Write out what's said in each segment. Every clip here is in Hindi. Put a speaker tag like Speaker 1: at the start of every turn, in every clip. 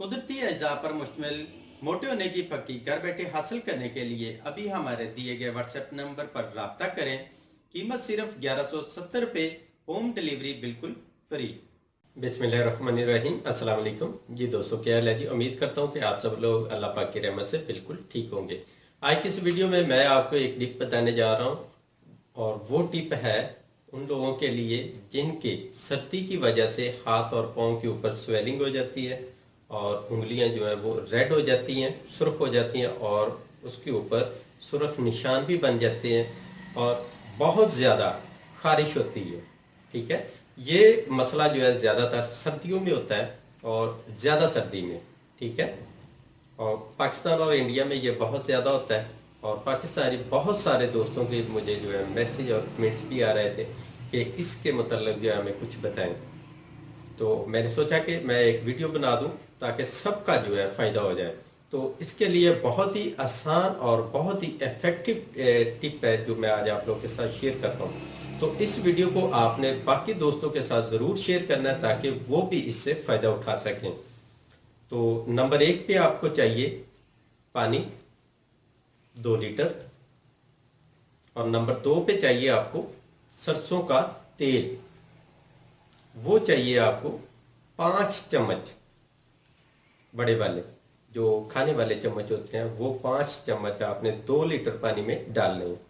Speaker 1: कुदरती अज्जा पर मुश्तमिल मोटे होने की पक्की घर बैठे हासिल करने के लिए अभी हमारे दिए गए व्हाट्सएप नंबर पर राब्ता करें। कीमत सिर्फ 1170 रुपये, होम डिलीवरी बिल्कुल फ्री। बिस्मिल्लाहिर्रहमानिर्रहीम, अस्सलाम वालेकुम जी दोस्तों, क्या हाल है जी। उम्मीद करता हूँ कि आप सब लोग अल्लाह पाक की रहमत से बिल्कुल ठीक होंगे। आज की इस वीडियो में मैं आपको एक टिप बताने जा रहा हूँ और वो टिप है उन लोगों के लिए जिनके सर्दी की वजह से हाथ और पाँव के ऊपर स्वेलिंग हो जाती है और उंगलियां जो है वो रेड हो जाती हैं, सुर्ख हो जाती हैं और उसके ऊपर सुर्ख निशान भी बन जाते हैं और बहुत ज़्यादा खारिश होती है। ठीक है, ये मसला जो है ज़्यादातर सर्दियों में होता है और ज़्यादा सर्दी में। ठीक है, और पाकिस्तान और इंडिया में ये बहुत ज़्यादा होता है और पाकिस्तानी बहुत सारे दोस्तों के मुझे जो है मैसेज और कमेंट्स भी आ रहे थे कि इसके मतलब जो है हमें कुछ बताएं। तो मैंने सोचा कि मैं एक वीडियो बना दूं ताकि सबका जो है फ़ायदा हो जाए। तो इसके लिए बहुत ही आसान और बहुत ही इफ़ेक्टिव टिप है जो मैं आज आप लोगों के साथ शेयर करता हूं। तो इस वीडियो को आपने बाकी दोस्तों के साथ ज़रूर शेयर करना है ताकि वो भी इससे फ़ायदा उठा सकें। तो नंबर 1 पे आपको चाहिए पानी 2 लीटर और नंबर 2 पे चाहिए आपको सरसों का तेल, वो चाहिए आपको 5 चम्मच बड़े वाले, जो खाने वाले चम्मच होते हैं वो 5 चम्मच आपने 2 लीटर पानी में डालने हैं।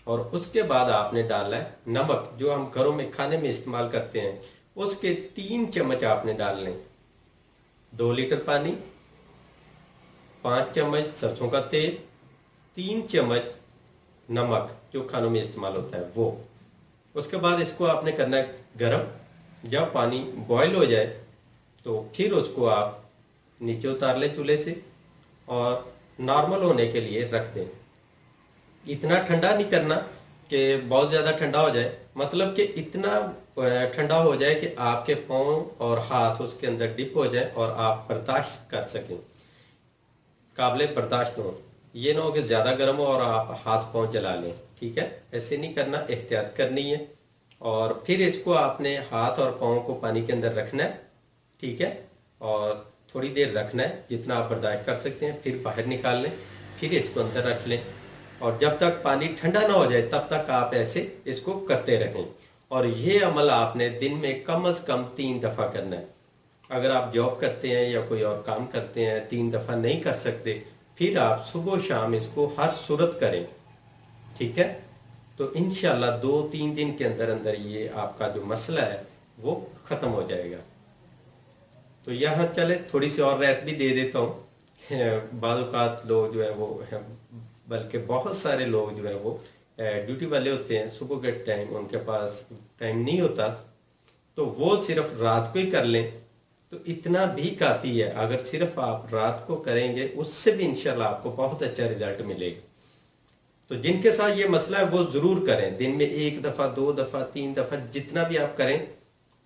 Speaker 1: और उसके बाद आपने डालना है नमक, जो हम घरों में खाने में इस्तेमाल करते हैं, उसके 3 चम्मच आपने डालने हैं। 2 लीटर पानी, 5 चम्मच सरसों का तेल, 3 चम्मच नमक जो खानों में इस्तेमाल होता है वो। उसके बाद इसको आपने करना है गरम। जब पानी बॉयल हो जाए तो फिर उसको आप नीचे उतार लें चूल्हे से और नॉर्मल होने के लिए रख दें। इतना ठंडा नहीं करना कि बहुत ज़्यादा ठंडा हो जाए, मतलब कि इतना ठंडा हो जाए कि आपके पाँव और हाथ उसके अंदर डिप हो जाए और आप बर्दाश्त कर सकें, काबिल बर्दाश्त हो। ये ना हो कि ज़्यादा गर्म हो और आप हाथ पाँव जला लें। ठीक है, ऐसे नहीं करना, एहतियात करनी है। और फिर इसको आपने हाथ और पाँव को पानी के अंदर रखना है। ठीक है, और थोड़ी देर रखना है जितना आप बर्दाश्त कर सकते हैं, फिर बाहर निकाल लें, फिर इसको अंदर रख लें और जब तक पानी ठंडा ना हो जाए तब तक आप ऐसे इसको करते रहें। और ये अमल आपने दिन में कम से कम 3 दफ़ा करना है। अगर आप जॉब करते हैं या कोई और काम करते हैं, 3 दफ़ा नहीं कर सकते, फिर आप सुबह शाम इसको हर सूरत करें। ठीक है, तो इंशाल्लाह 2-3 दिन के अंदर अंदर ये आपका जो मसला है वो ख़त्म हो जाएगा। तो यहाँ चले थोड़ी सी और रायत भी दे देता हूँ। बाज़ औक़ात लोग जो है वो, बल्कि बहुत सारे लोग जो है वो ड्यूटी वाले होते हैं, सुबह के टाइम उनके पास टाइम नहीं होता, तो वो सिर्फ रात को ही कर लें तो इतना भी काफ़ी है। अगर सिर्फ आप रात को करेंगे उससे भी इंशाल्लाह आपको बहुत अच्छा रिजल्ट मिलेगा। तो जिनके साथ ये मसला है वो ज़रूर करें, दिन में 1 दफ़ा 2 दफ़ा 3 दफ़ा जितना भी आप करें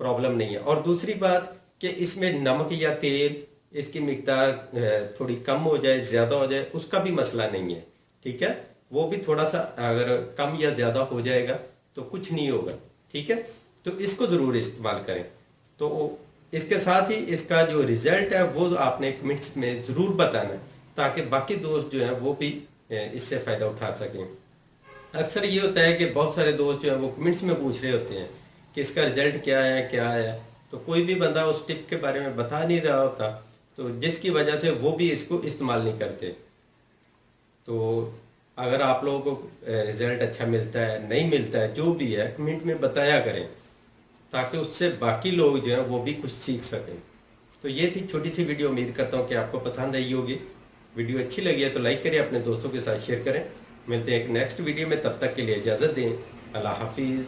Speaker 1: प्रॉब्लम नहीं है। और दूसरी बात कि इसमें नमक या तेल इसकी मिकदार थोड़ी कम हो जाए ज़्यादा हो जाए उसका भी मसला नहीं है। ठीक है, वो भी थोड़ा सा अगर कम या ज़्यादा हो जाएगा तो कुछ नहीं होगा। ठीक है, तो इसको ज़रूर इस्तेमाल करें। तो इसके साथ ही इसका जो रिज़ल्ट है वो आपने कमेंट्स में ज़रूर बताना है ताकि बाकी दोस्त जो हैं वो भी इससे फ़ायदा उठा सकें। अक्सर ये होता है कि बहुत सारे दोस्त जो हैं वो कमेंट्स में पूछ रहे होते हैं कि इसका रिज़ल्ट क्या है, तो कोई भी बंदा उस टिप के बारे में बता नहीं रहा होता, तो जिसकी वजह से वो भी इसको इस्तेमाल नहीं करते। तो अगर आप लोगों को रिज़ल्ट अच्छा मिलता है नहीं मिलता है जो भी है कमेंट में बताया करें ताकि उससे बाकी लोग जो हैं वो भी कुछ सीख सकें। तो ये थी छोटी सी वीडियो, उम्मीद करता हूँ कि आपको पसंद आई होगी। वीडियो अच्छी लगी है तो लाइक करें, अपने दोस्तों के साथ शेयर करें। मिलते हैं एक नेक्स्ट वीडियो में, तब तक के लिए इजाज़त दें। अल्लाह हाफिज़।